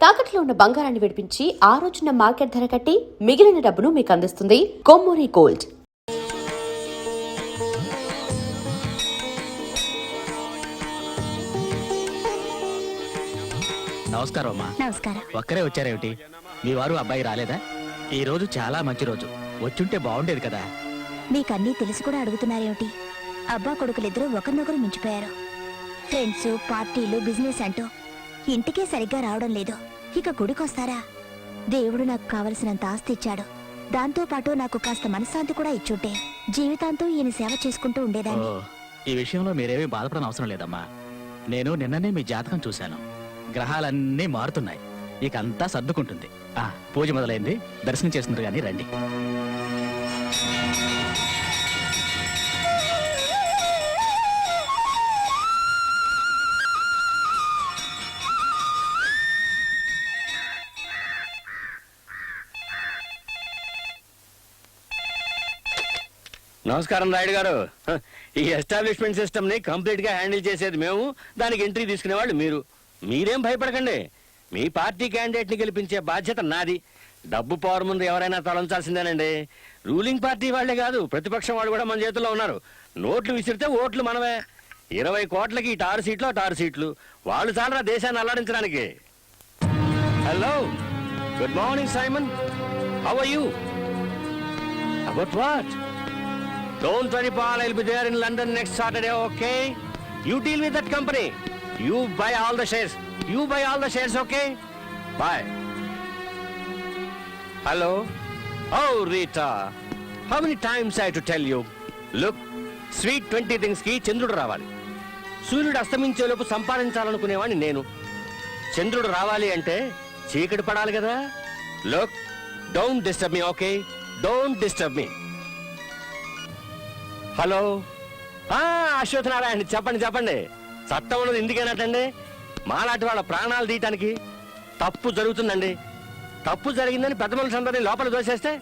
తాకట్లో ఉన్న బంగారాన్ని విడిపించి ఆ రోజున మార్కెట్ ధర కట్టి మిగిలిన డబ్బును మీకు అందిస్తుంది కొమ్మూరి గోల్డ్. నమస్కారం అమ్మా. నమస్కారం. ఒక్కరే వచ్చారేమిటి? మీ వారు అబ్బాయి రాలేదా? ఈ రోజు చాలా మంచి రోజు, వచ్చుంటే బాగుండేది కదా. మీకన్నీ తెలిసి కూడా అడుగుతున్నారేమిటి? అబ్బా కొడుకులిద్దరూ ఒకరినొకరు మించిపోయారు. ఫ్రెండ్స్, పార్టీలు, బిజినెస్ అంటూ ఇంటికే సరిగ్గా రావడం లేదు. ఇక గుడికొస్తారా? దేవుడు నాకు కావలసినంత ఆస్తి ఇచ్చాడు. దాంతో పాటు నాకు కాస్త మనశ్శాంతి కూడా ఇచ్చుంటే జీవితాంతం ఈయన సేవ చేసుకుంటూ ఉండేదాన్ని. ఈ విషయంలో మీరేమీ బాధపడని అవసరం లేదమ్మా. నేను నిన్ననే మీ జాతకం చూశాను. గ్రహాలన్నీ మారుతున్నాయి, ఇక అంతా సర్దుకుంటుంది. పూజ మొదలైంది, దర్శనం చేస్తున్నారు కానీ రండి. నమస్కారం రాయుడు గారు. ఈ ఎస్టాబ్లిష్మెంట్ సిస్టమ్ ని కంప్లీట్ గా హ్యాండిల్ చేసేది మేము, దానికి ఎంట్రీ తీసుకునేవాళ్ళు మీరు. మీరేం భయపడకండి, మీ పార్టీ క్యాండిడేట్ ని గెలిపించే బాధ్యత నాది. డబ్బు పవర్ ముందు ఎవరైనా తలంచాల్సిందేనండి. రూలింగ్ పార్టీ వాళ్లే కాదు, ప్రతిపక్షం వాళ్ళు కూడా మన చేతుల్లో ఉన్నారు. నోట్లు విసిరితే ఓట్లు మనమే. 20 కోట్లకి ఇటు 6 సీట్లు అటు 6 సీట్లు. వాళ్ళు చాలరా దేశాన్ని అల్లాడించడానికి. Hello, good morning Simon. How are you? About what? Don't worry, Paul. I'll be there in London next Saturday, okay? You deal with that company. You buy all the shares. You buy all the shares, okay? Bye. Hello? Oh, Rita. How many times I have to tell you? Look, sweet 20 things ki చంద్రుడు రావాలి. సూర్యుడు అస్తమించేలోపు సంపాదించాలనుకునేవాడిని నేను. చంద్రుడు రావాలి అంటే చీకటి పడాలి కదా. Look, don't disturb me, okay? Don't disturb me. Hello, Ashwath Narayana, చెప్పండి చెప్పండి. చట్టం ఉన్నది ఎందుకేనటండి? మాలాంటి వాళ్ళ ప్రాణాలు తీయటానికి. తప్పు జరుగుతుందండి. తప్పు జరిగిందని పెద్ద మనుషులు అందరినీ లోపల దోసేస్తే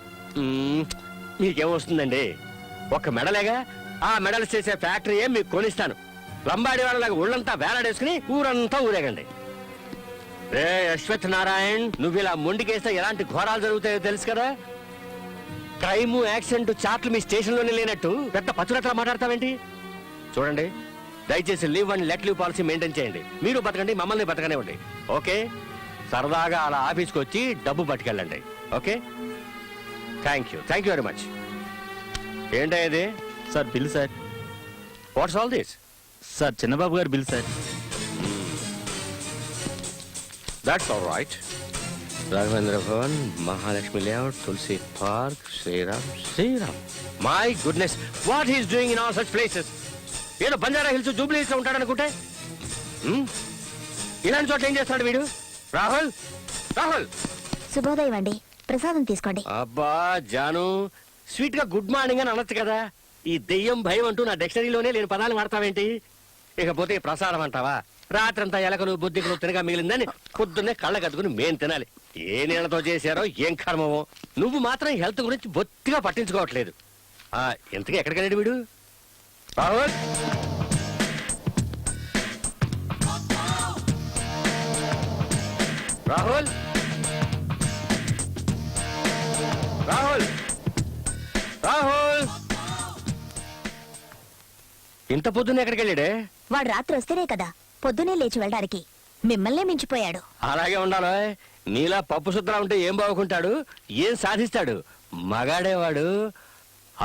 మీకేమొస్తుందండి? ఒక్క మెడలేగా, ఆ మెడల్స్ చేసే ఫ్యాక్టరీ ఏం మీకు కొనిస్తాను. లంబాడి వాళ్ళలాగా ఊళ్ళంతా వేలాడేసుకుని ఊరంతా ఊరేగండి. రే అశ్వత్ నారాయణ్, నువ్వు ఇలా మొండికేస్తే ఎలాంటి ఘోరాలు జరుగుతాయో తెలుసు కదా. క్రైమ్, యాక్సిడెంట్ చాట్లు మీ స్టేషన్లోనే లేనట్టు పెద్ద పచ్చురట్లా మాట్లాడతావేంటి? చూడండి, దయచేసి leave and let leave policy maintain చేయండి. మీరు బతకండి, మమ్మల్ని బతకనివ్వండి, ఓకే? సరదాగా అలా ఆఫీస్కి వచ్చి డబ్బు పట్టుకెళ్ళండి, okay? Thank you very much. ఏంటో ఇది? Sir bill sir. What's all this? Sir Chinnababu గారు bill sir. That's all right. Raghavendra Bhavan, Mahalakshmi layout, Tulasi park, Sriram. My goodness, what he's doing in all such places? ఏదో బంజారా హిల్స్, జూబ్లీ హిల్స్ లో ఉంటాడనుకుంటే ఇలాంటి చోట్ల ఏం చేస్తాడు వీడు? రాహుల్, రాహుల్. శుభోదయం అండి, ప్రసాదం తీసుకోండి. అబ్బా జాను, స్వీట్ గా గుడ్ మార్నింగ్ అని అనొచ్చు కదా. ఈ దెయ్యం భయం అంటూ నా డిక్షనరీలోనే లేని పదాలు వాడతావేంటి? ఇకపోతే ప్రసాదం అంటావా? రాత్రంతా ఎలకలు బుద్ధికలు తినగా మిగిలిందని పొద్దున్నే కళ్ళ కట్టుకుని మేం తినాలి. ఏ నీళ్ళతో చేశారో ఏం కర్మమో. నువ్వు మాత్రం హెల్త్ గురించి బొత్తిగా పట్టించుకోవట్లేదు. ఎంతగా ఎక్కడికెళ్ళాడు వీడు? రాహుల్, రాహుల్, రాహుల్, రాహుల్. ఇంత పొద్దున్న ఎక్కడికి వెళ్ళాడే? వాడు రాత్రి వస్తేనే కదా పొద్దునే లేచి వెళ్ళడానికి. మిమ్మల్నే మించిపోయాడు. అలాగే ఉండాలి. నీలా పప్పు శుద్రా ఉంటే ఏం బాగుంటాడు, ఏం సాధిస్తాడు? మగాడేవాడు,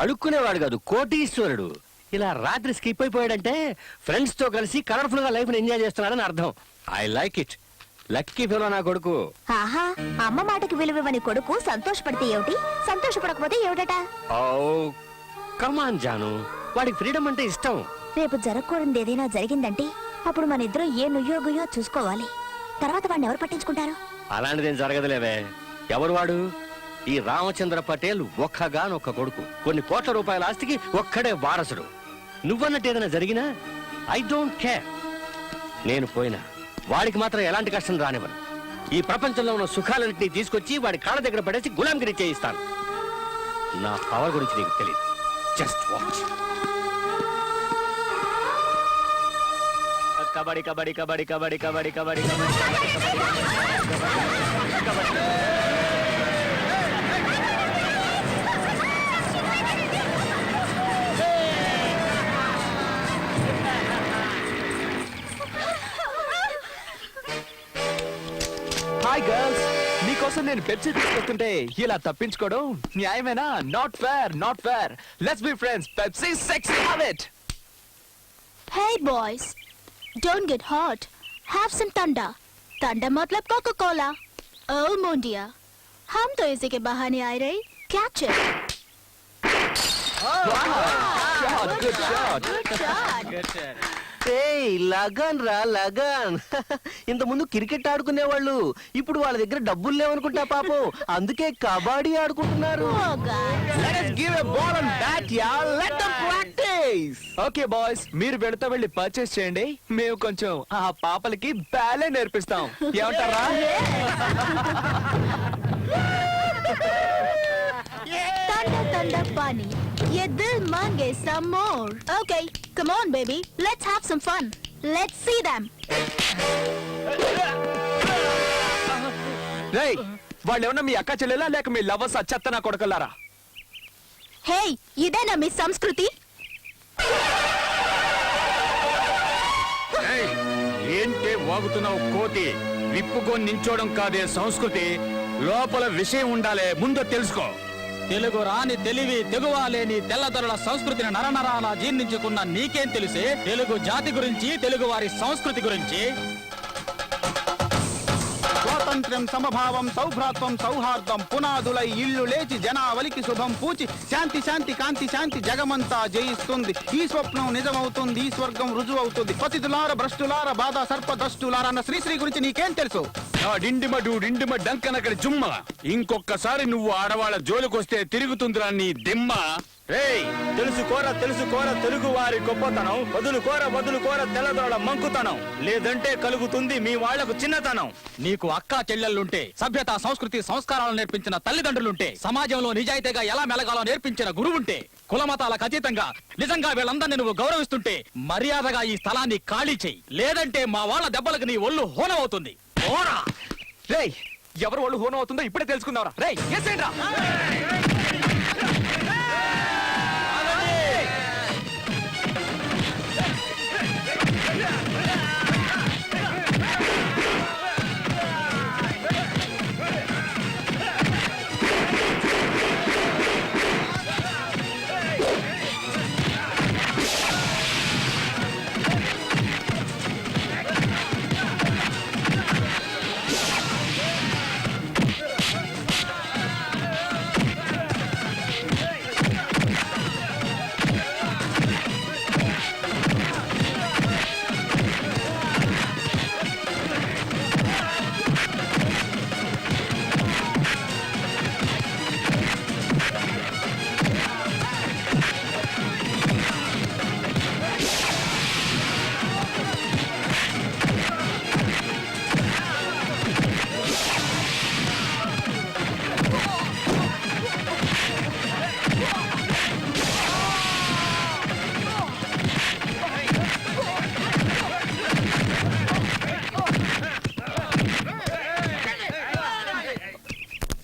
అడుక్కునేవాడు కాదు, కోటీశ్వరుడు. ఇలా రాత్రి స్కిప్ అయిపోయాడంటే ఫ్రెండ్స్ తో కలిసి కలర్ఫుల్ గా లైఫ్ ని ఎంజాయ్ చేస్తున్నాడని అర్థం. I like it. Lucky fellow నా కొడుకు. ఆహా, అమ్మ మాటకి విలువని కొడుకు సంతోషపడితే ఏమిటి, సంతోషపడకపోతే ఏమిటట? ఓ కమాన్ జాను, వాడికి ఫ్రీడమ్ అంటే ఇష్టం. రేపు జరగకూడదు ఏదైనా జరిగిందంటే అప్పుడు మన ఇద్దరు ఏ నుయ్యోగుయో చూసుకోవాలి. తర్వాత వాడిని ఎవరు పట్టించుకుంటారు? అలాంటిదేం జరగదులేవే. ఎవరు వాడు? ఈ రామచంద్ర పటేల్ ఒక్కగానొక్క కొడుకు. కొన్ని కోట్ల రూపాయల ఆస్తికి ఒక్కడే వారసుడు. నువ్వన్నట్టు ఏదైనా జరిగినా ఐ డోంట్ కేర్. నేను పోయినా వాడికి మాత్రం ఎలాంటి కష్టం రానివ్వను. ఈ ప్రపంచంలో ఉన్న సుఖాలన్నింటినీ తీసుకొచ్చి వాడి కాళ్ళ దగ్గర పడేసి గులాంగిరి చేయిస్తాను. నా పవర్ గురించి నీకు తెలియదు. Just watch. Kabaddi kabaddi kabaddi kabaddi kabaddi kabaddi kabaddi kabaddi hi girls, మీకోసం నేను పెప్సీ తీసుకొస్తుంటే ఇలా తప్పించుకోవడం న్యాయమేనా? Not fair, not fair. Let's be friends. Pepsi sexy, love it. Hey boys, don't get hot. Have some thunder. Thunder मतलब Coca-Cola. Oh mon dear, हम तो इसी के बहाने आए रहे. Catch it. Good shot. Good shot. ఏయ్ లగన్ రా లగన్. ఇంత ముందు క్రికెట్ ఆడుకునేవాళ్ళు, ఇప్పుడు వాళ్ళ దగ్గర డబ్బులు లేవనుకుంటా పాపం, అందుకే కబడ్డీ ఆడుకుంటున్నారు. Oh guys. Let us give a ball and bat, yeah. Let them practice. Okay boys, మీరు వెళ్తా వెళ్ళి పర్చేస్ చేయండి. మేము కొంచెం ఆ పాపలకి బ్యాలే నేర్పిస్తాం. ఏమంటారా? Thunder, thunder, bunny. ये दिल मांगे some more. Okay, come on, baby. Let's have some fun. Let's see them. రేయ్, వాళ్ళు ఏమన్నా మీ అక్క చెల్లెలా లేక మీ లవర్స్ చెత్త నా కొడకలారా? Hey, ఇదేనా మీ సంస్కృతి? ఏంటే వాగుతున్నావు కోతి? విప్పుకొని నించోవడం కాదే సంస్కృతి, లోపల విషయం ఉండాలే, ముందు తెలుసుకో. తెలుగు రాని తెలివి తెగువాలేని తెల్లదొరల సంస్కృతిని నరనరాల జీర్ణించుకున్న నీకేం తెలిసే తెలుగు జాతి గురించి, తెలుగు వారి సంస్కృతి గురించి? స్వాతంత్ర్యం, సమభావం, సౌభ్రాత్వం, సౌహార్దం పునాదులై ఇల్లు లేచి జనావలికి శుభం పూచి శాంతి శాంతి కాంతి శాంతి జగమంతా జయిస్తుంది. ఈ స్వప్నం నిజమవుతుంది, ఈ స్వర్గం రుజువవుతుంది. పతితులార భ్రష్టులార బాధ సర్పదష్టులార అన్న శ్రీశ్రీ గురించి నీకేం తెలుసు? డిండిమ డంకనక్కడ జుమ్మ. ఇంకొక్కసారి నువ్వు ఆడవాళ్ళ జోలికొస్తే తిరుగుతుందిరా నీ దిమ్మ. రేయ్, తెలుసుకోర తెలుగు వారి గొప్పతనం, వదులుకోర తెల్లదొరల మంకుతనం, లేదంటే కలుగుతుంది మీ వాళ్లకు చిన్నతనం. నీకు అక్క చెల్లెళ్ళుంటే, సభ్యత సంస్కృతి సంస్కారాలు నేర్పించిన తల్లిదండ్రులుంటే, సమాజంలో నిజాయితీగా ఎలా మెలగాలో నేర్పించిన గురువుంటే, కులమతాలకు అతీతంగా నిజంగా వీళ్ళందరినీ నువ్వు గౌరవిస్తుంటే మర్యాదగా ఈ స్థలాన్ని ఖాళీ చెయ్యి. లేదంటే మా వాళ్ళ దెబ్బలకు నీ ఒళ్ళు హోనమవుతుంది. ఓరా! రేయ్, ఎవరు వాళ్ళు హోనం అవుతుందో ఇప్పుడే తెలుసుకుందాంరా. రేయ్, ఎస్సేంట్రా.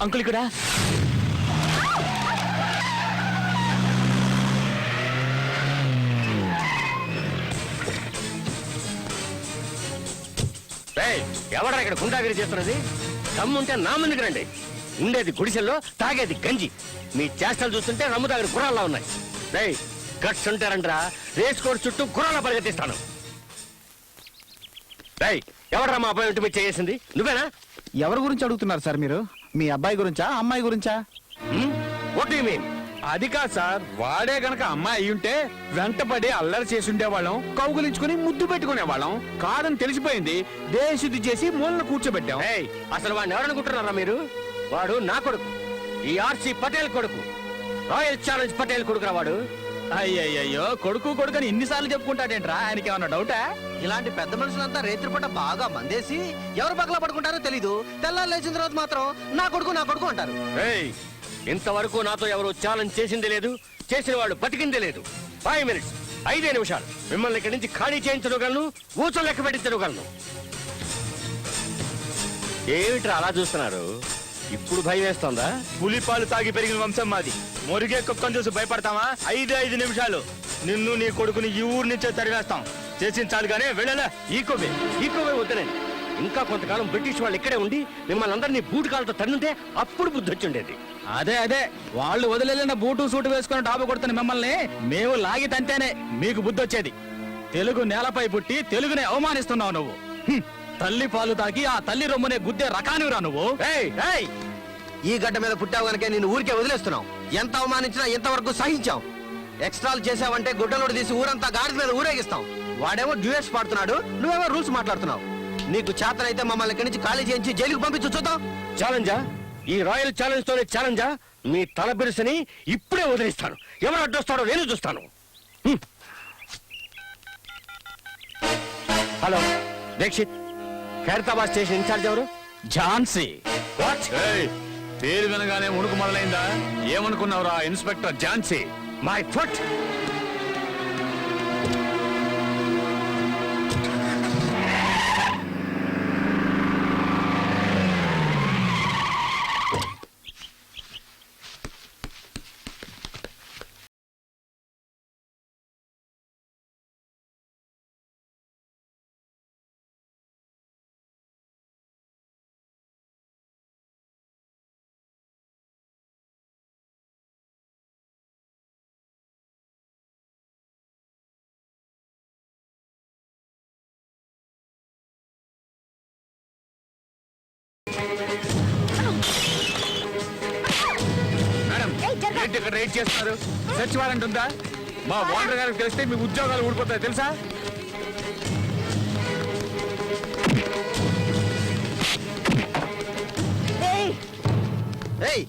అంకుల్ ఇక్కడ. ఎవడా ఇక్కడ గుండాగిరి చేస్తున్నది? దమ్ముంటే నా ముందుకు రండి. ఉండేది గుడిసెల్లో, తాగేది గంజి. మీ చేష్టలు చూస్తుంటే రమ్ము తాగిన గుర్రాల్లా ఉన్నాయి. రేయ్, గట్స్ ఉంటారంటరా, రేస్ కోర్స్ చుట్టూ గుర్రాల పరిగెత్తిస్తాను. రేయ్, ఎవడరా మా అబ్బాయి ఇంటి మీద చేసింది? నువ్వేనా? ఎవరి గురించి అడుగుతున్నారు సార్ మీరు? మీ అబ్బాయి గురించా, అమ్మాయి గురించా? What do you mean? అది కాదు సార్, వాడే గనక అమ్మాయి అయ్యుంటే వెంటపడి అల్లరి చేసి ఉండేవాళ్ళం, కౌగులించుకుని ముద్దు పెట్టుకునేవాళ్ళం. కాదని తెలిసిపోయింది, దేశుద్ధి చేసి మూలన కూర్చోబెట్టాం. ఏయ్, అసలు వాడిని ఎవరనుకుంటున్నారా మీరు? వాడు నా కొడుకు, ఈ ఆర్సి పటేల్ కొడుకు, రాయల్ ఛాలెంజ్ పటేల్ కొడుకురా వాడు. అయ్యయ్యో, కొడుకు కొడుకని ఇన్నిసార్లు చెప్పుకుంటాడేంట్రా? ఆయనకి ఏమన్నా డౌటా? ఇలాంటి పెద్ద మనుషులంతా రేత్రి పూట బాగా మందేసి ఎవరు పగల పడుకుంటారో తెలీదు. తెల్లారు లేచిన తర్వాత మాత్రం నా కొడుకు అంటారు. ఏయ్, ఇంతవరకు నాతో ఎవరు ఛాలెంజ్ చేసింది లేదు, చేసిన వాడు బతికిందే లేదు. 5 minutes, 5 నిమిషాలు మిమ్మల్ని ఇక్కడి నుంచి ఖాళీ చేయించగలను, ఊచలు లెక్క పెట్టించగలను. ఏమిట్రా అలా చూస్తున్నారు? ఇప్పుడు భయం వేస్తోందా? పులిపాలు తాగి పెరిగిన వంశం మాది. మురిగే కుక్కను చూసి భయపడతామా? 5 నిమిషాలు నిన్ను నీ కొడుకుని ఈ ఊరు నుంచే తరివేస్తాం. చేసించాలి కానీ వెళ్ళలే. ఈకోవే వద్దనే ఇంకా కొంతకాలం బ్రిటిష్ వాళ్ళు ఇక్కడే ఉండి మిమ్మల్ని అందరినీ బూటు కాళ్ళతో తన్నుంటే అప్పుడు బుద్ధి వచ్చిండేది. అదే వాళ్ళు వదిలేసిన బూటు సూటు వేసుకుని డాబు కొడుతున్న మిమ్మల్ని మేము లాగి తంటేనే మీకు బుద్ధి వచ్చేది. తెలుగు నేలపై పుట్టి తెలుగునే అవమానిస్తున్నావు నువ్వు. తల్లి పాలు తాగి ఆ తల్లి రొమ్మునే గుద్దే రకానివిరా నువ్వు. ఈ గడ్డ మీద పుట్టావు గనకే నేను ఊరికే వదిలేస్తున్నావు. ఎంత అవమానించినా ఎంతవరకు సహించాం. ఎక్స్ట్రాలు చేసావంటే గుడ్డలోడు తీసి ఊరంతా గాడి మీద ఊరేగిస్తాం. వాడేమో డ్యూయట్స్ పాడుతున్నాడు, నువ్వేమో రూల్స్ మాట్లాడుతున్నావు. నీకు చేతనైతే మమ్మల్ని ఇక్కడి నుంచి ఖాళీ చేయించి జైలుకు పంపించు చూద్దాం. ఛాలెంజా? ఈ రాయల్ ఛాలెంజ్ తోనే ఛాలెంజా? మీ తల బిరుసని ఇప్పుడే వదిలేస్తాను. ఎవరు అడ్డొస్తాడో నేను చూస్తాను. Hello Dikshit, Khairatabad station incharge ఎవరు? ఝాన్సీ. పేరు వినగానే ఉణుకు మొదలైందా? ఏమనుకున్నావురా inspector Jhansi? My foot. Madam, ఏంటి ఇక్కడ రైడ్ చేస్తున్నారు? సెర్చ్ వారెంట్ ఉందా? మా ఓనర్ గారికి తెలిస్తే మీ ఉద్యోగాలు ఊడిపోతాయి తెలుసా? ఏయ్,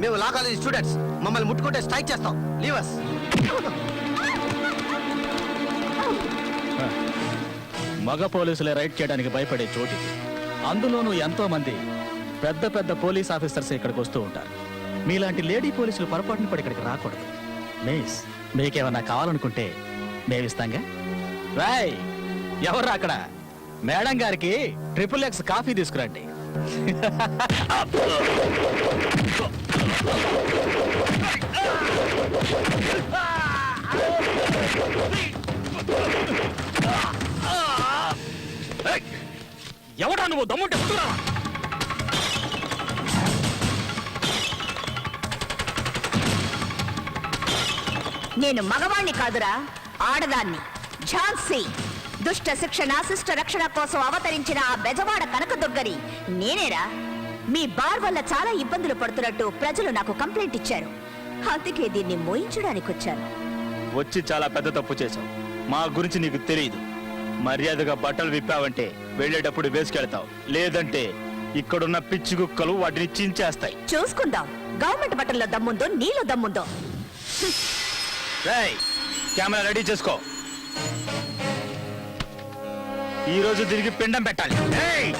మేము లా కాలేజీ స్టూడెంట్స్. మమ్మల్ని ముట్టుకుంటే స్ట్రైక్ చేస్తాం. Leave us. మగ పోలీసులే రైడ్ చేయడానికి భయపడే చోటు ఇది. అందులోనూ ఎంతో మంది పెద్ద పెద్ద పోలీస్ ఆఫీసర్స్ ఇక్కడికి వస్తూ ఉంటారు. మీలాంటి లేడీ పోలీసులు పొరపాటున కూడా ఇక్కడికి రాకూడదు. మిస్, మీకేమన్నా కావాలనుకుంటే మేమిస్తాంగా. రాయ్, ఎవరు అక్కడ? మేడం గారికి XXX కాఫీ తీసుకురండి. ఎవడా నువ్వు? దమ్ముంటే వస్తున్నా. నేను మగవాణ్ణి కాదురా, ఆడదాన్ని. ఝాన్సీ. దుష్ట శిక్షణ శిష్ట రక్షణ కోసం అవతరించిన ఆ బెజవాడ కనకదుర్గని నేనేరా. మీ బార్ వల్ల చాలా ఇబ్బందులు పడుతున్నట్టు ప్రజలు నాకు కంప్లైంట్ ఇచ్చారు. అందుకే దీన్ని మోయించడానికి వచ్చాను. వచ్చి చాలా పెద్ద తప్పు చేశావు. మా గురించి నీకు తెలియదు. మర్యాదగా బట్టలు విప్పావంటే వెళ్ళేటప్పుడు వేసుకెళ్తావు, లేదంటే ఇక్కడున్న పిచ్చి కుక్కలు వాటిని చించేస్తాయి. చూసుకుందాం గవర్నమెంట్ బట్టల్లో దమ్ముందో నీలో దమ్ముందో. రేయ్, కెమెరా రెడీ చేసుకో. ఈ రోజు తిరిగి పిండం పెట్టాలి. ఏయ్!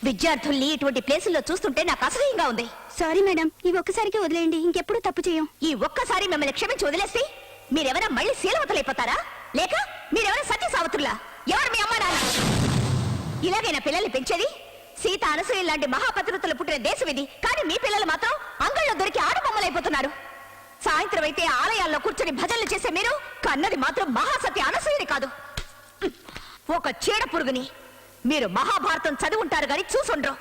విద్యార్థుల్ని ఇటువంటి ప్లేసుల్లో చూస్తుంటే నాకు అసహ్యంగా ఉంది. సారీ మేడం, ఈ ఒక్కసారికి వదిలేయండి, ఇంకెప్పుడు తప్పు చేయం. ఈ ఒక్కసారి మిమ్మల్ని క్షమించి వదిలేస్తే మీరెవరా మళ్ళీ శీలవతలైపోతారా? లేక మీరెవరా సత్య సావతుల్లా? ఎవరు మీ అమ్మా నాన్న? ఇలాగైనా పిల్లల్ని పెంచేది? సీత అనసూయ లాంటి మహాపతివ్రతలు పుట్టిన దేశం ఇది. కానీ మీ పిల్లలు మాత్రం అంగళ్ళలో దొరికి ఆడబొమ్మలైపోతున్నారు. సాయంత్రం అయితే ఆలయాల్లో కూర్చొని భజనలు చేసే మీరు కన్నది మాత్రం మహాసత్య అనసూయని కాదు, ఒక చీడ పురుగుని. మీరు మహాభారతం చదివుంటారు గాని చూసుండ్రు.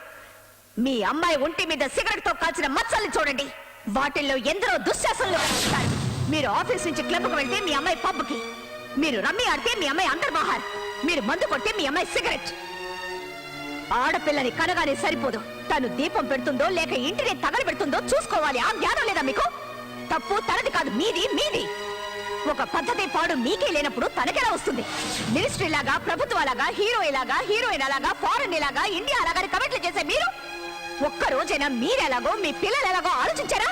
మీ అమ్మాయి ఒంటి మీద సిగరెట్ తో కాల్చిన మచ్చల్ని చూడండి. వాటిల్లో ఎందరో దుశ్శాసనలు కనిపిస్తారు. మీరు ఆఫీస్ నుంచి క్లబ్కు వెళ్తే మీ అమ్మాయి పబ్కి, మీరు రమ్మి ఆడితే మీ అమ్మాయి అంతర్బహార్, మీరు మందు కొడితే మీ అమ్మాయి సిగరెట్. ఆడపిల్లని కనగానే సరిపోదు, తను దీపం పెడుతుందో లేక ఇంటిని తగలబెడుతుందో చూసుకోవాలి. ఆ జ్ఞానం లేదా మీకు? తప్పు తనది కాదు, మీది మీది. ఒక పద్ధతి పాడు మీకే లేనప్పుడు తనకెలా వస్తుంది? మినిస్ట్రీ లాగా, ప్రభుత్వాలాగా, హీరోయిన్ లాగా, ఫారెన్ లాగా, ఇండియా లాగా కమెంట్లు చేసే మీరు ఒక్క రోజైనా మీరెలాగో మీ పిల్లలు ఎలాగో ఆలోచించారా?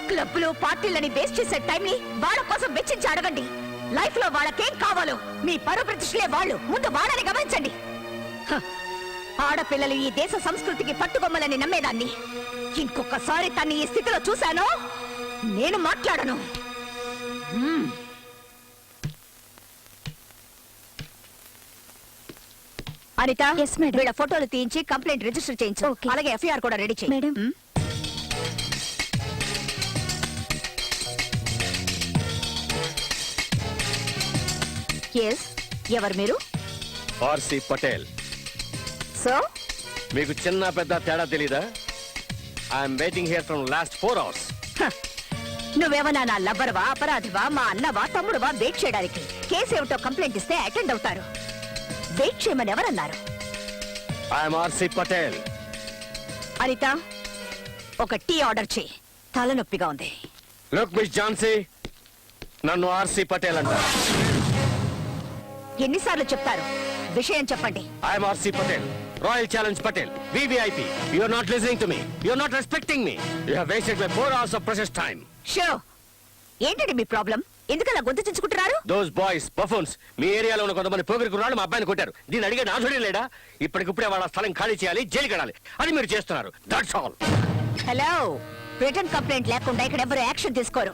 క్లబ్లు పార్టీలని వేస్ట్ చేసే టైంని వాళ్ళ కోసం వెచ్చించి అడగండి. లైఫ్ లో వాళ్ళకేం కావాలో మీ పరువు ప్రతిష్టలే వాళ్ళు. ముందు వాళ్ళని గమనించండి. హ, ఆడపిల్లలు ఈ దేశ సంస్కృతికి పట్టుకొమ్మలని నమ్మేదాన్ని. ఇంకొకసారి తన్ని ఈ స్థితిలో చూశానో నేను మాట్లాడను. అనిత, వీళ్ళ ఫోటోలు తీయించి కంప్లైంట్ రిజిస్టర్ చేయించు. అలాగే ఎఫ్ఐఆర్ కూడా రెడీ చేయి. మేడం. ఎవరు మీరు? ఆర్సి పటేల్. సో మీకు చిన్న పెద్ద తేడా తెలీదా? I'm waiting here from last 4 hours. నువ్వేమన్నా నా లవ్వరవా, అపరాధివా, మా అన్నవా, తమ్ముడువా వెయిట్ చేయడానికి? కేసు ఏమిటో కంప్లైంట్ ఇస్తే అటెండ్ అవుతారు. వెయిట్ చేయమని ఎవరన్నారు? I'm RC Patel. అనిత, ఒక టీ ఆర్డర్ చేయి. తలనొప్పిగా ఉంది. లుక్ మిస్ ఝాన్సీ, నన్ను ఆర్సి పటేల్ అంటారు. ఎన్నిసార్లు చెప్తారు? విషయం చెప్పండి. I'm RC Patel, royal challenge Patel, VVIP. You are not listening to me. You are not respecting me. You have wasted my 4 hours of precious time. So, ఏంటండి మీ ప్రాబ్లం? ఎందుకలా గొంతు చించుకుంటున్నారు? దోస్ బాయ్స్ బఫూన్స్ మీ ఏరియాలో ఉన్న కొంతమంది పోగిరి కుర్రాళ్ళు మా అబ్బాయిని కొట్టారు. దీన్ని అడిగే నాథుడే లేడా? ఇప్పటికిప్పుడే వాళ్ళ స్థలం ఖాళీ చేయాలి, జైలుకి వెళ్ళాలి. అది మీరు చేస్తున్నారు. That's all. Hello, return complaint లేకుండా ఇక్కడ ఎవరు యాక్షన్ తీసుకోరు.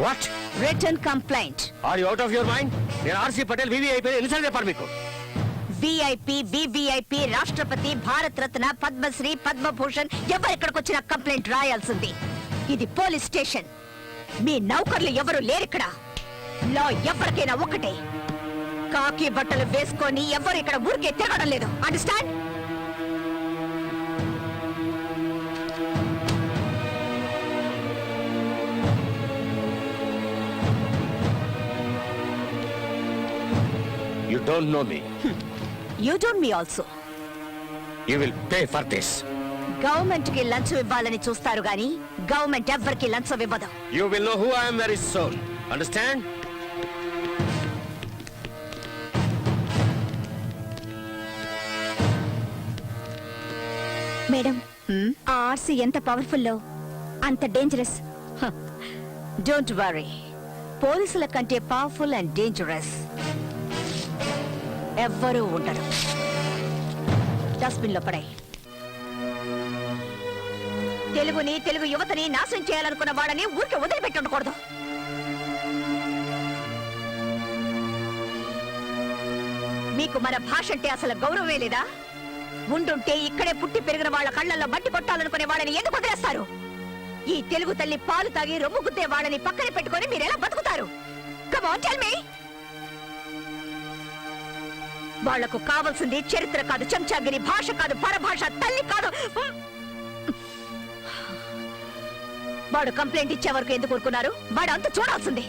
What? Return complaint. Are you out of your mind? నేను ఆర్సి పటేల్ వివిఐపి ఎన్నిసార్లు చెప్పాను మీకు? విఐపి, వివిఐపి, రాష్ట్రపతి, భారత్ రత్న, పద్మశ్రీ, పద్మభూషణ్ ఎవరు ఇక్కడికి వచ్చిన కంప్లైంట్ రాయాల్సింది. ఇది పోలీస్ స్టేషన్. మీ నౌకర్లు ఎవరు లేరిక్కడ. లా ఎవరికైనా ఒకటే. కాకి బట్టలు వేసుకొని ఎవరు ఇక్కడ ఊరికే తిరగడం లేదు. Understand? You don't know me. You don't me also. You will pay for this. Government కి లంచం ఇవ్వాలని చూస్తారు గాని గవర్నమెంట్ ఎవ్వరికి లంచం ఇవ్వదు. You will know who I am very soon. Understand? Madam, ఆ ఆర్సీ ఎంత పవర్ఫుల్లో అంత డేంజరస్. డోంట్ వరీ, పోలీసుల కంటే పవర్ఫుల్ అండ్ డేంజరస్ ఎవ్వరూ ఉండరు. డస్ట్బిన్ లో పడాయి. తెలుగుని, తెలుగు యువతని నాశనం చేయాలనుకున్న వాళ్ళని ఊరికి వదిలిపెట్టి ఉండకూడదు. మీకు మన భాష అంటే అసలు గౌరవమే లేదా? ఉండుంటే ఇక్కడే పుట్టి పెరిగిన వాళ్ళ కళ్ళల్లో బట్టి కొట్టాలనుకునే వాళ్ళని ఎందుకు వదిలేస్తారు? ఈ తెలుగు తల్లి పాలు తాగి రొమ్ము గుద్దే వాళ్ళని పక్కన పెట్టుకొని మీరు ఎలా బతుకుతారు? Come on tell me. వాళ్లకు కావాల్సింది చరిత్ర కాదు, చెంచాగిరి, భాష కాదు, పరభాష, తల్లి కాదు. వాడు కంప్లైంట్ ఇచ్చే వరకు ఎందుకు ఊరుకున్నారు? వాడు అంత చూడాల్సింది.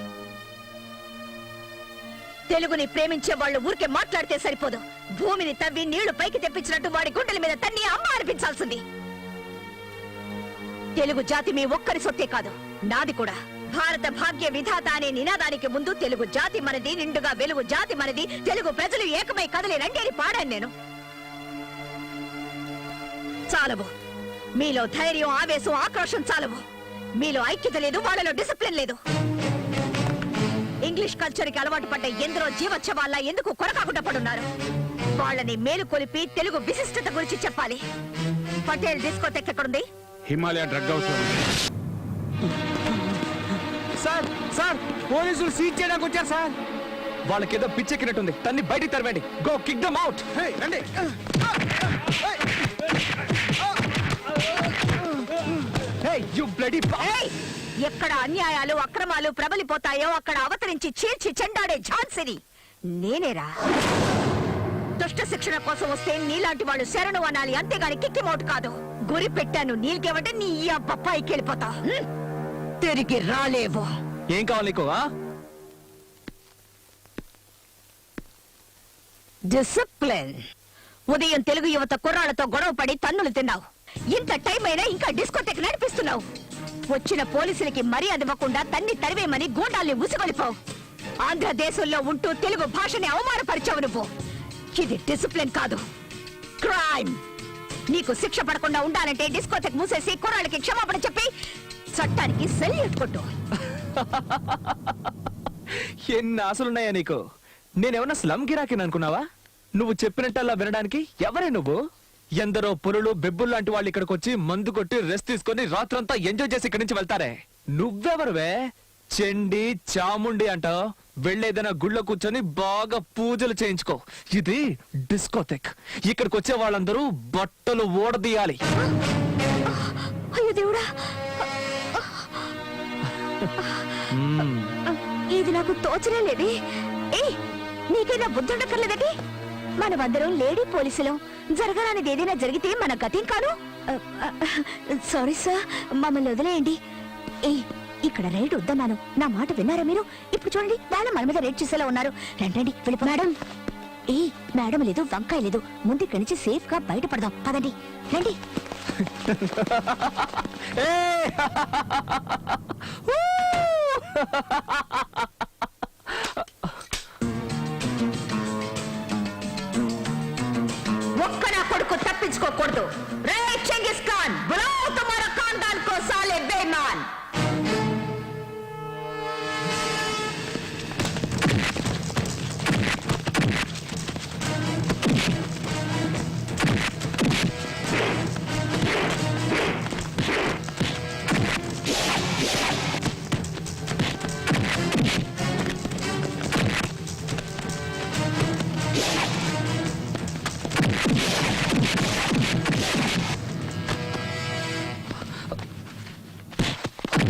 తెలుగుని ప్రేమించే వాళ్ళు ఊరికే మాట్లాడితే సరిపోదు. భూమిని తవ్వి నీళ్లు పైకి తెప్పించినట్టు వాడి గుండెల మీద తన్ని అమ్మ అనిపించాల్సింది. తెలుగు జాతి మీ ఒక్కరి సొత్తే కాదు, నాది కూడా. భారత భాగ్య విధాత అనే నినాదానికి ముందు తెలుగు జాతి మనది, నిండుగా వెలుగు జాతి మనది, తెలుగు ప్రజలు ఏకమై కదిలి రండి అని పాడాను నేను. చాలవు. మీలో ధైర్యం, ఆవేశం, ఆక్రోశం చాలవు. మీలో ఐక్యత లేదు, వాళ్ళలో డిసిప్లిన్ లేదు. ఇంగ్లీష్ కల్చర్ కి అలవాటు పడ్డ ఎందరో జీవోత్సవాల ఎందుకు కొరకాకుండా పడున్నారు? వాళ్ళని మేలుకొలిపి తెలుగు విశిష్టత గురించి చెప్పాలి. పటేల్ డిస్కోటెక్ ఎక్కడుంది? Himalaya drug house. Sir sir, పోలీసులు సీజ్ చేయడానికి వచ్చారు సార్. వాళ్ళకేదో పిచ్చెక్కినట్టుంది. తన్ని బయటికి తరవండి. Go kick them out. రండి. Hey, you bloody ఏయ్! ఎక్కడ అన్యాయాలు, అక్రమాలు ప్రబలిపోతాయో అక్కడ అవతరించి చీల్చి చెండాడే ఝాన్సీని నేనేరా. దుష్ట శిక్షణ కోసం వస్తే నీలాంటి వాళ్ళు శరణు అనాలి, అంతేగాని కిక్కి మౌట్ కాదు. గురి పెట్టాను నీకేమంటే నీ అబ్బ పైకి వెళ్ళిపోతా, తిరిగి రాలేవు. ఏం కావాలి నీకు? డిసిప్లిన్. ఉదయం తెలుగు యువత కుర్రాళ్లతో గొడవ పడి తన్నులు తిన్నావు. ఇంత టైం అయినా ఇంకా డిస్కోటెక్ నడిపిస్తున్నావు. వచ్చిన పోలీసులకి మర్యాద ఇవ్వకుండా తన్ని తరివేమని గూండాల్ని ఉసుగొలిపావు. ఆంధ్రదేశంలో ఉంటూ తెలుగు భాషని అవమానపరిచావు నువ్వు. ఇది డిసిప్లిన్ కాదు, క్రైమ్. నీకు శిక్ష పడకుండా ఉండాలంటే డిస్కోటెక్ మూసేసి కుర్రాళ్ళకి క్షమాపణ చెప్పి చట్టానికి సెల్యూట్ కొట్టు. ఎన్ని ఆశలున్నాయా నీకు? నేనేమన్నా స్లమ్ గిరాకిని అనుకున్నావా? నువ్వు చెప్పినట్టల్లా వినడానికి ఎవరే నువ్వు? ఎందరో పురులు బెబ్బులు లాంటి వాళ్ళు ఇక్కడికి వచ్చి మందు కొట్టి రెస్ట్ తీసుకొని రాత్రంతా ఎంజాయ్ చేసి ఇక్కడి నుంచి వెళ్తారే. నువ్వెవరువే? చెండి చాముండి అంటావు. వెళ్ళేదైనా గుళ్ళో కూర్చొని బాగా పూజలు చేయించుకో. ఇది డిస్కోథెక్. ఇక్కడికి వచ్చే వాళ్ళందరూ బట్టలు ఓడదీయాలి. అయ్యో దేవుడా, ఇది నాకు తోచనే లేదే. నీకైనా బుద్ధుండక్కర్లేదండి? మనమందరం లేడీ పోలీసులు. జరగరానిది ఏదైనా జరిగితే మన గతేం కాదు. సారీ సార్, మమ్మల్ని వదిలేయండి. ఇక్కడ రైడ్ వద్దన్నాను, నా మాట విన్నారా మీరు? ఇప్పుడు చూడండి, వాళ్ళ మన మీద రైడ్ చేసేలా ఉన్నారు. రండి వెళ్ళిపో. మేడం, మేడం లేదు, వంకాయ లేదు. ముందు ఇక్కడి నుంచి సేఫ్ గా బయటపడదాం. పదండి, రండి. ఒక్క నా కొడుకు తప్పించుకోకూడదు.